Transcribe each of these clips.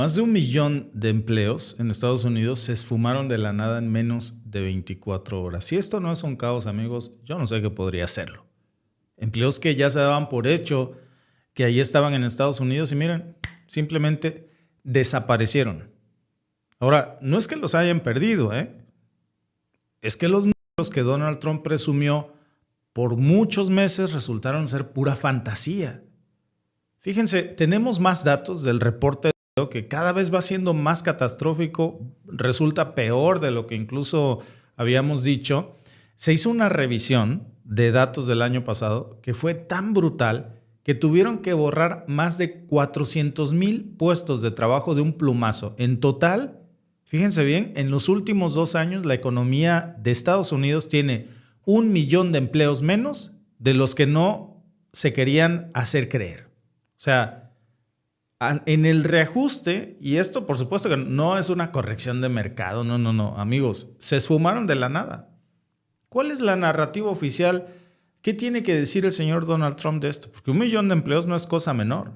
Más de 1 millón de empleos en Estados Unidos se esfumaron de la nada en menos de 24 horas. Si esto no es un caos, amigos, yo no sé qué podría serlo. Empleos que ya se daban por hecho, que ahí estaban en Estados Unidos y miren, simplemente desaparecieron. Ahora, no es que los hayan perdido, es que los números que Donald Trump presumió por muchos meses resultaron ser pura fantasía. Fíjense, tenemos más datos del reporte que cada vez va siendo más catastrófico, resulta peor de lo que incluso habíamos dicho. Se hizo una revisión de datos del año pasado que fue tan brutal que tuvieron que borrar más de 400,000 puestos de trabajo de un plumazo. En total, fíjense bien, en los últimos 2 años la economía de Estados Unidos tiene 1 millón de empleos menos de los que no se querían hacer creer. O sea, en el reajuste, y esto por supuesto que no es una corrección de mercado, no, amigos, se esfumaron de la nada. ¿Cuál es la narrativa oficial? ¿Qué tiene que decir el señor Donald Trump de esto? Porque 1 millón de empleos no es cosa menor.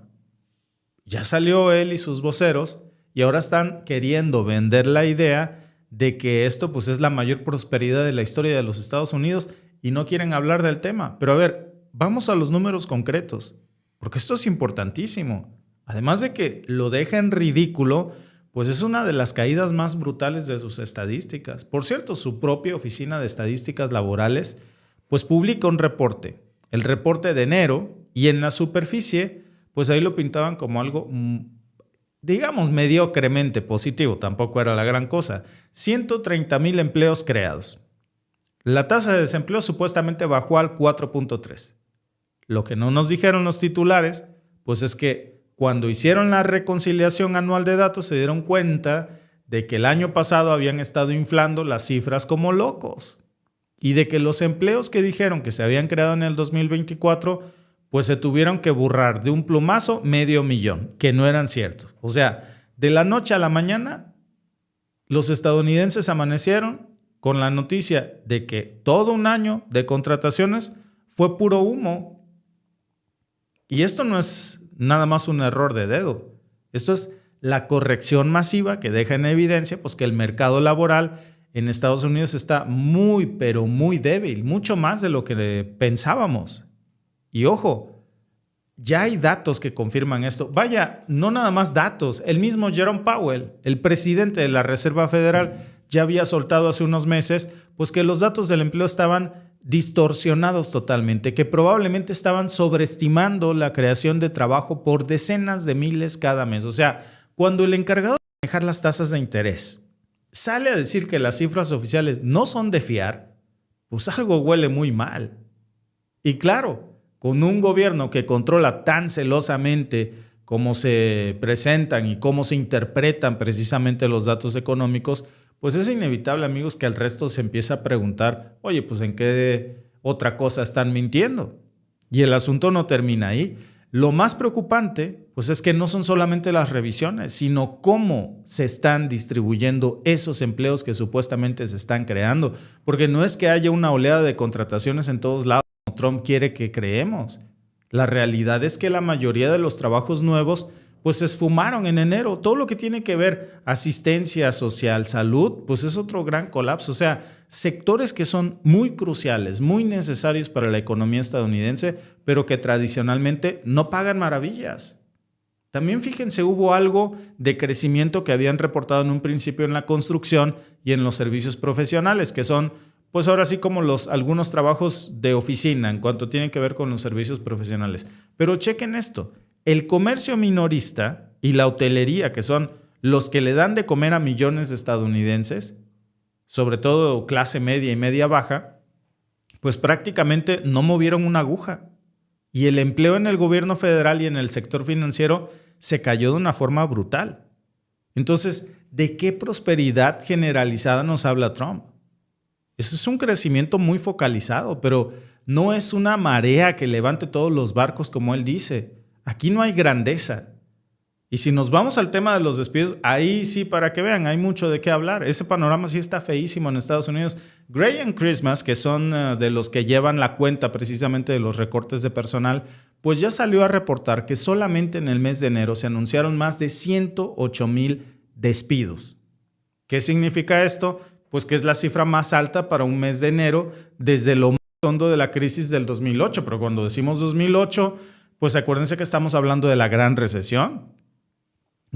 Ya salió él y sus voceros y ahora están queriendo vender la idea de que esto pues es la mayor prosperidad de la historia de los Estados Unidos y no quieren hablar del tema. Pero a ver, vamos a los números concretos, porque esto es importantísimo. Además de que lo deja en ridículo, pues es una de las caídas más brutales de sus estadísticas. Por cierto, su propia Oficina de Estadísticas Laborales pues publica un reporte, el reporte de enero, y en la superficie pues ahí lo pintaban como algo, digamos, mediocremente positivo, tampoco era la gran cosa. 130,000 empleos creados. La tasa de desempleo supuestamente bajó al 4.3. Lo que no nos dijeron los titulares pues es que cuando hicieron la reconciliación anual de datos se dieron cuenta de que el año pasado habían estado inflando las cifras como locos y de que los empleos que dijeron que se habían creado en el 2024 pues se tuvieron que borrar de un plumazo 500,000, que no eran ciertos. O sea, de la noche a la mañana los estadounidenses amanecieron con la noticia de que todo un año de contrataciones fue puro humo. Y esto no es nada más un error de dedo. Esto es la corrección masiva que deja en evidencia pues, que el mercado laboral en Estados Unidos está muy, pero muy débil, mucho más de lo que pensábamos. Y ojo, ya hay datos que confirman esto. Vaya, no nada más datos. El mismo Jerome Powell, el presidente de la Reserva Federal, ya había soltado hace unos meses pues, que los datos del empleo estaban distorsionados totalmente, que probablemente estaban sobreestimando la creación de trabajo por decenas de miles cada mes. O sea, cuando el encargado de manejar las tasas de interés sale a decir que las cifras oficiales no son de fiar, pues algo huele muy mal. Y claro, con un gobierno que controla tan celosamente cómo se presentan y cómo se interpretan precisamente los datos económicos, pues es inevitable, amigos, que el resto se empiece a preguntar, oye, pues ¿en qué otra cosa están mintiendo? Y el asunto no termina ahí. Lo más preocupante, pues es que no son solamente las revisiones, sino cómo se están distribuyendo esos empleos que supuestamente se están creando. Porque no es que haya una oleada de contrataciones en todos lados, como Trump quiere que creemos. La realidad es que la mayoría de los trabajos nuevos pues se esfumaron en enero. Todo lo que tiene que ver asistencia social, salud, pues es otro gran colapso. O sea, sectores que son muy cruciales, muy necesarios para la economía estadounidense, pero que tradicionalmente no pagan maravillas. También fíjense, hubo algo de crecimiento que habían reportado en un principio en la construcción y en los servicios profesionales, que son pues ahora sí como algunos trabajos de oficina en cuanto tienen que ver con los servicios profesionales. Pero chequen esto. El comercio minorista y la hotelería, que son los que le dan de comer a millones de estadounidenses, sobre todo clase media y media baja, pues prácticamente no movieron una aguja. Y el empleo en el gobierno federal y en el sector financiero se cayó de una forma brutal. Entonces, ¿de qué prosperidad generalizada nos habla Trump? Eso es un crecimiento muy focalizado, pero no es una marea que levante todos los barcos como él dice. Aquí no hay grandeza. Y si nos vamos al tema de los despidos, ahí sí, para que vean, hay mucho de qué hablar. Ese panorama sí está feísimo en Estados Unidos. Gray and Christmas, que son de los que llevan la cuenta precisamente de los recortes de personal, pues ya salió a reportar que solamente en el mes de enero se anunciaron más de 108,000 despidos. ¿Qué significa esto? Pues que es la cifra más alta para un mes de enero desde lo más hondo de la crisis del 2008. Pero cuando decimos 2008, pues acuérdense que estamos hablando de la gran recesión.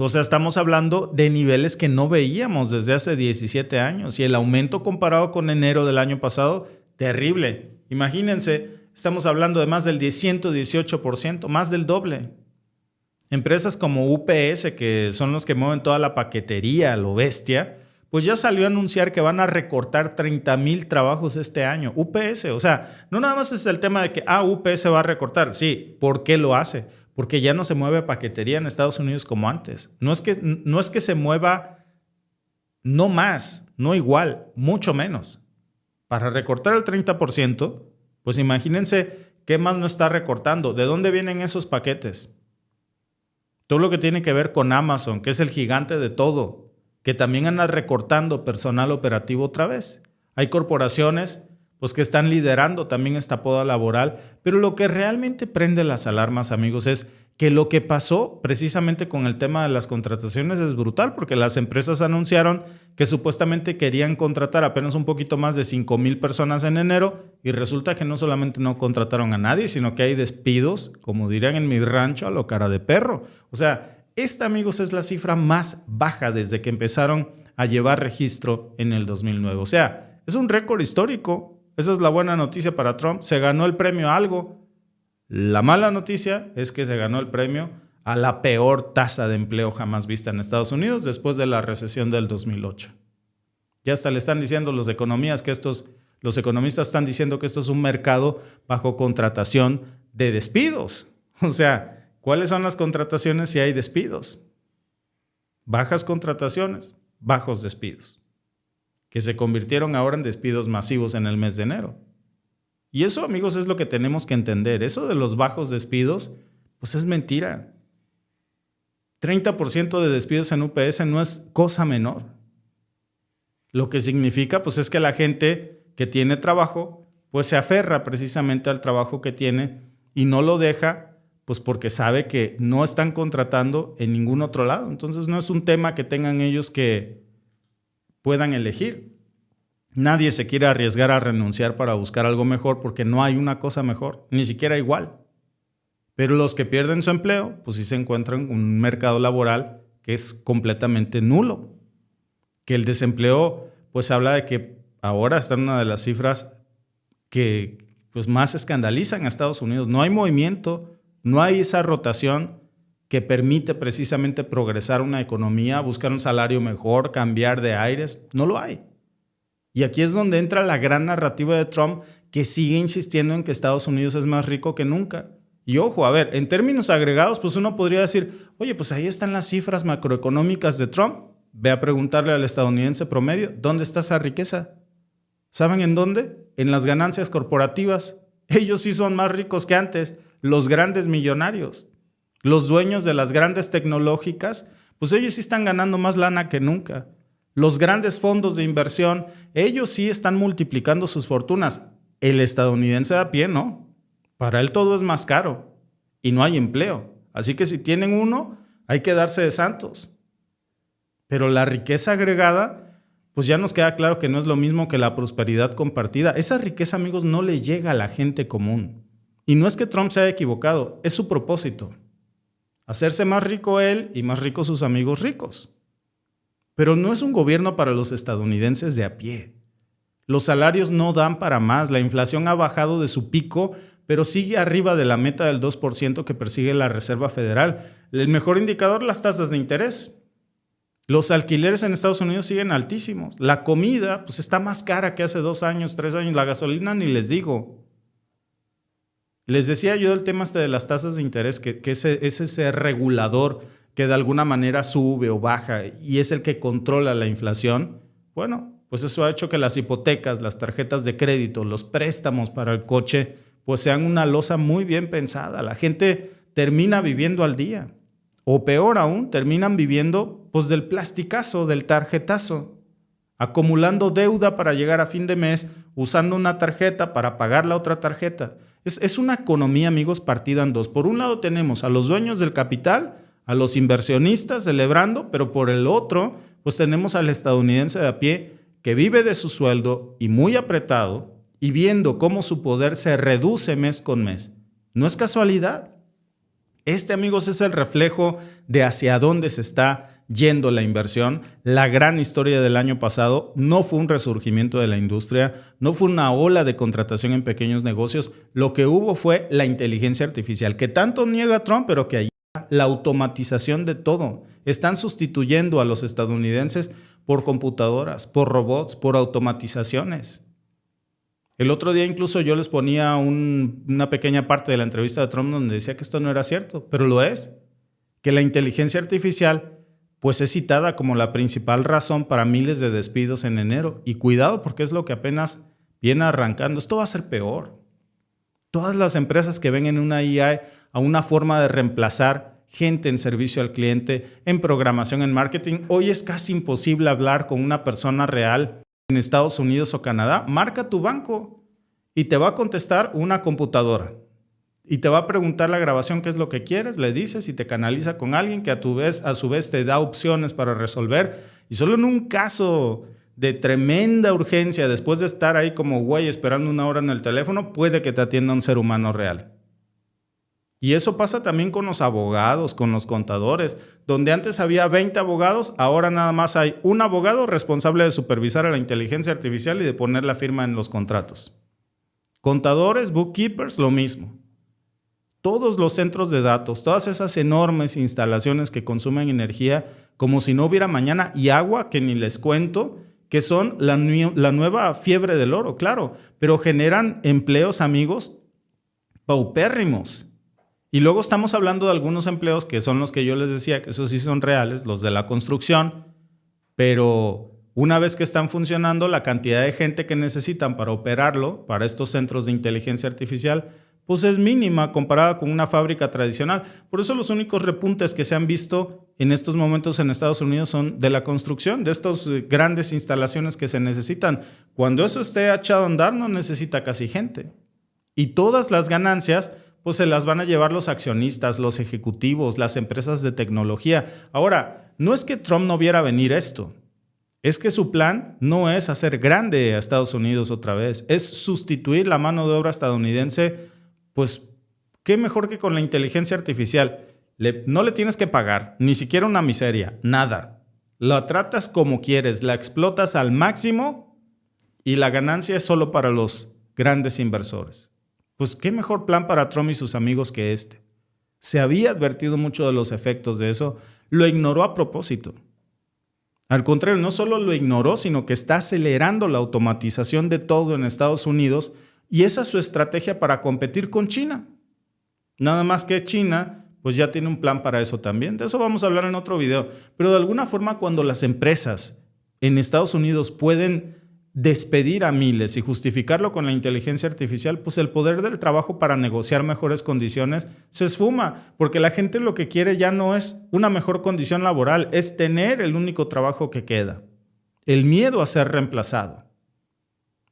O sea, estamos hablando de niveles que no veíamos desde hace 17 años y el aumento comparado con enero del año pasado, terrible. Imagínense, estamos hablando de más del 118%, más del doble. Empresas como UPS, que son los que mueven toda la paquetería, lo bestia, pues ya salió a anunciar que van a recortar 30,000 trabajos este año. UPS, o sea, no nada más es el tema de que UPS va a recortar. Sí, ¿por qué lo hace? Porque ya no se mueve paquetería en Estados Unidos como antes. No es que se mueva no más, no igual, mucho menos. Para recortar el 30%, pues imagínense qué más no está recortando. ¿De dónde vienen esos paquetes? Todo lo que tiene que ver con Amazon, que es el gigante de todo, que también anda recortando personal operativo otra vez. Hay corporaciones pues que están liderando también esta poda laboral, pero lo que realmente prende las alarmas, amigos, es que lo que pasó precisamente con el tema de las contrataciones es brutal, porque las empresas anunciaron que supuestamente querían contratar apenas un poquito más de 5,000 personas en enero y resulta que no solamente no contrataron a nadie, sino que hay despidos, como dirían en mi rancho, a lo cara de perro. O sea, esta, amigos, es la cifra más baja desde que empezaron a llevar registro en el 2009. O sea, es un récord histórico. Esa es la buena noticia para Trump. Se ganó el premio a algo. La mala noticia es que se ganó el premio a la peor tasa de empleo jamás vista en Estados Unidos después de la recesión del 2008. Ya hasta le están diciendo los economistas están diciendo que esto es un mercado bajo contratación de despidos. O sea, ¿cuáles son las contrataciones si hay despidos? Bajas contrataciones, bajos despidos, que se convirtieron ahora en despidos masivos en el mes de enero. Y eso, amigos, es lo que tenemos que entender. Eso de los bajos despidos, pues es mentira. 30% de despidos en UPS no es cosa menor. Lo que significa, pues, es que la gente que tiene trabajo, pues se aferra precisamente al trabajo que tiene y no lo deja, pues porque sabe que no están contratando en ningún otro lado. Entonces no es un tema que tengan ellos que puedan elegir. Nadie se quiere arriesgar a renunciar para buscar algo mejor porque no hay una cosa mejor, ni siquiera igual. Pero los que pierden su empleo, pues sí se encuentran en un mercado laboral que es completamente nulo. Que el desempleo, pues habla de que ahora está en una de las cifras que pues más escandalizan a Estados Unidos. No hay movimiento, no hay esa rotación que permite precisamente progresar una economía, buscar un salario mejor, cambiar de aires. No lo hay. Y aquí es donde entra la gran narrativa de Trump, que sigue insistiendo en que Estados Unidos es más rico que nunca. Y ojo, a ver, en términos agregados, pues uno podría decir, oye, pues ahí están las cifras macroeconómicas de Trump. Ve a preguntarle al estadounidense promedio, ¿dónde está esa riqueza? ¿Saben en dónde? En las ganancias corporativas. Ellos sí son más ricos que antes, los grandes millonarios. Los dueños de las grandes tecnológicas, pues ellos sí están ganando más lana que nunca. Los grandes fondos de inversión, ellos sí están multiplicando sus fortunas. El estadounidense de a pie, no. Para él todo es más caro y no hay empleo. Así que si tienen uno, hay que darse de santos. Pero la riqueza agregada, pues ya nos queda claro que no es lo mismo que la prosperidad compartida. Esa riqueza, amigos, no le llega a la gente común. Y no es que Trump se haya equivocado, es su propósito. Hacerse más rico él y más ricos sus amigos ricos. Pero no es un gobierno para los estadounidenses de a pie. Los salarios no dan para más, la inflación ha bajado de su pico, pero sigue arriba de la meta del 2% que persigue la Reserva Federal. El mejor indicador, las tasas de interés. Los alquileres en Estados Unidos siguen altísimos. La comida pues está más cara que hace 2 años, 3 años. La gasolina ni les digo. Les decía yo del tema de las tasas de interés, que es ese regulador que de alguna manera sube o baja y es el que controla la inflación. Bueno, pues eso ha hecho que las hipotecas, las tarjetas de crédito, los préstamos para el coche, pues sean una losa muy bien pensada. La gente termina viviendo al día. o peor aún, terminan viviendo pues del plasticazo, del tarjetazo, acumulando deuda para llegar a fin de mes, usando una tarjeta para pagar la otra tarjeta. Es una economía, amigos, partida en dos. Por un lado tenemos a los dueños del capital, a los inversionistas celebrando, pero por el otro, pues tenemos al estadounidense de a pie que vive de su sueldo y muy apretado y viendo cómo su poder se reduce mes con mes. No es casualidad. Amigos, es el reflejo de hacia dónde se está yendo la inversión. La gran historia del año pasado no fue un resurgimiento de la industria, no fue una ola de contratación en pequeños negocios. Lo que hubo fue la inteligencia artificial, que tanto niega Trump, pero que allí la automatización de todo. Están sustituyendo a los estadounidenses por computadoras, por robots, por automatizaciones. El otro día incluso yo les ponía una pequeña parte de la entrevista de Trump donde decía que esto no era cierto, pero lo es. Que la inteligencia artificial pues es citada como la principal razón para miles de despidos en enero. Y cuidado porque es lo que apenas viene arrancando. Esto va a ser peor. Todas las empresas que ven en una IA a una forma de reemplazar gente en servicio al cliente, en programación, en marketing, hoy es casi imposible hablar con una persona real en Estados Unidos o Canadá. Marca tu banco y te va a contestar una computadora. Y te va a preguntar la grabación qué es lo que quieres, le dices y te canaliza con alguien que a su vez te da opciones para resolver. Y solo en un caso de tremenda urgencia, después de estar ahí como güey esperando una hora en el teléfono, puede que te atienda un ser humano real. Y eso pasa también con los abogados, con los contadores. Donde antes había 20 abogados, ahora nada más hay un abogado responsable de supervisar a la inteligencia artificial y de poner la firma en los contratos. Contadores, bookkeepers, lo mismo. Todos los centros de datos, todas esas enormes instalaciones que consumen energía como si no hubiera mañana y agua, que ni les cuento, que son la nueva fiebre del oro, claro, pero generan empleos, amigos, paupérrimos. Y luego estamos hablando de algunos empleos que son los que yo les decía, que esos sí son reales, los de la construcción, pero una vez que están funcionando, la cantidad de gente que necesitan para operarlo, para estos centros de inteligencia artificial, pues es mínima comparada con una fábrica tradicional. Por eso los únicos repuntes que se han visto en estos momentos en Estados Unidos son de la construcción, de estas grandes instalaciones que se necesitan. Cuando eso esté echado a andar, no necesita casi gente. Y todas las ganancias pues se las van a llevar los accionistas, los ejecutivos, las empresas de tecnología. Ahora, no es que Trump no viera venir esto. Es que su plan no es hacer grande a Estados Unidos otra vez, es sustituir la mano de obra estadounidense. Pues, ¿qué mejor que con la inteligencia artificial? No le tienes que pagar, ni siquiera una miseria, nada. La tratas como quieres, la explotas al máximo y la ganancia es solo para los grandes inversores. Pues, ¿qué mejor plan para Trump y sus amigos que este? Se había advertido mucho de los efectos de eso, lo ignoró a propósito. Al contrario, no solo lo ignoró, sino que está acelerando la automatización de todo en Estados Unidos. Y esa es su estrategia para competir con China. Nada más que China, pues ya tiene un plan para eso también. De eso vamos a hablar en otro video. Pero de alguna forma, cuando las empresas en Estados Unidos pueden despedir a miles y justificarlo con la inteligencia artificial, pues el poder del trabajo para negociar mejores condiciones se esfuma, porque la gente lo que quiere ya no es una mejor condición laboral, es tener el único trabajo que queda. El miedo a ser reemplazado.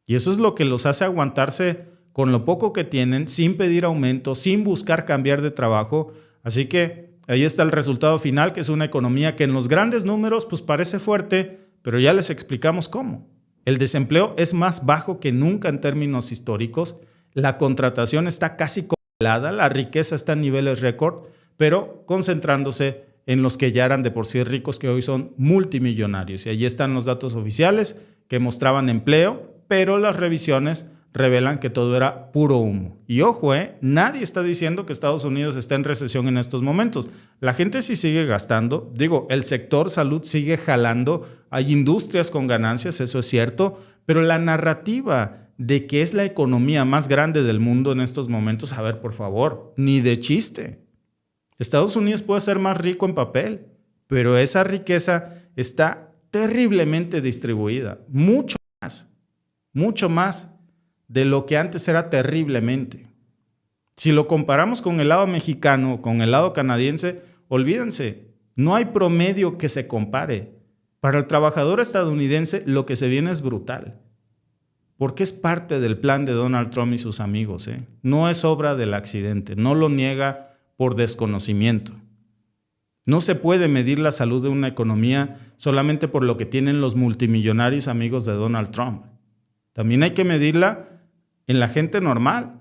Y eso es lo que los hace aguantarse con lo poco que tienen, sin pedir aumento, sin buscar cambiar de trabajo. Así que ahí está el resultado final, que es una economía que en los grandes números pues parece fuerte, pero ya les explicamos cómo. El desempleo es más bajo que nunca en términos históricos, la contratación está casi congelada, la riqueza está en niveles récord, pero concentrándose en los que ya eran de por sí ricos, que hoy son multimillonarios. Y allí están los datos oficiales que mostraban empleo, pero las revisiones revelan que todo era puro humo. Y ojo, nadie está diciendo que Estados Unidos está en recesión en estos momentos. La gente sí sigue gastando. El sector salud sigue jalando. Hay industrias con ganancias, eso es cierto. Pero la narrativa de que es la economía más grande del mundo en estos momentos, a ver, por favor, ni de chiste. Estados Unidos puede ser más rico en papel, pero esa riqueza está terriblemente distribuida. Mucho más de lo que antes era terriblemente. Si lo comparamos con el lado mexicano o con el lado canadiense, olvídense, no hay promedio que se compare. Para el trabajador estadounidense lo que se viene es brutal, porque es parte del plan de Donald Trump y sus amigos, ¿eh? No es obra del accidente, no lo niega por desconocimiento. No se puede medir la salud de una economía solamente por lo que tienen los multimillonarios amigos de Donald Trump. También hay que medirla en la gente normal,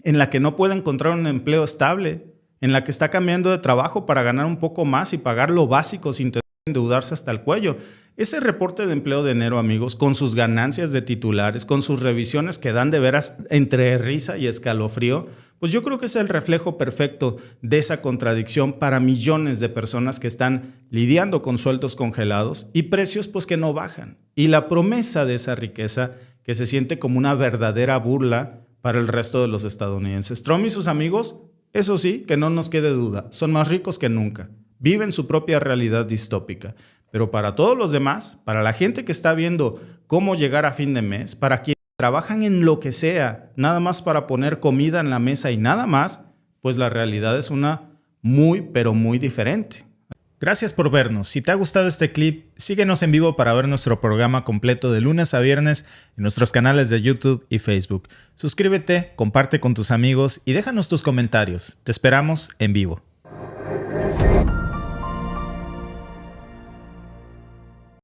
en la que no puede encontrar un empleo estable, en la que está cambiando de trabajo para ganar un poco más y pagar lo básico sin tener que endeudarse hasta el cuello. Ese reporte de empleo de enero, amigos, con sus ganancias de titulares, con sus revisiones que dan de veras entre risa y escalofrío, pues yo creo que es el reflejo perfecto de esa contradicción para millones de personas que están lidiando con sueldos congelados y precios pues que no bajan. Y la promesa de esa riqueza que se siente como una verdadera burla para el resto de los estadounidenses. Trump y sus amigos, eso sí, que no nos quede duda, son más ricos que nunca. Viven su propia realidad distópica. Pero para todos los demás, para la gente que está viendo cómo llegar a fin de mes, para quienes trabajan en lo que sea, nada más para poner comida en la mesa y nada más, pues la realidad es una muy, pero muy diferente. Gracias por vernos. Si te ha gustado este clip, síguenos en vivo para ver nuestro programa completo de lunes a viernes en nuestros canales de YouTube y Facebook. Suscríbete, comparte con tus amigos y déjanos tus comentarios. Te esperamos en vivo.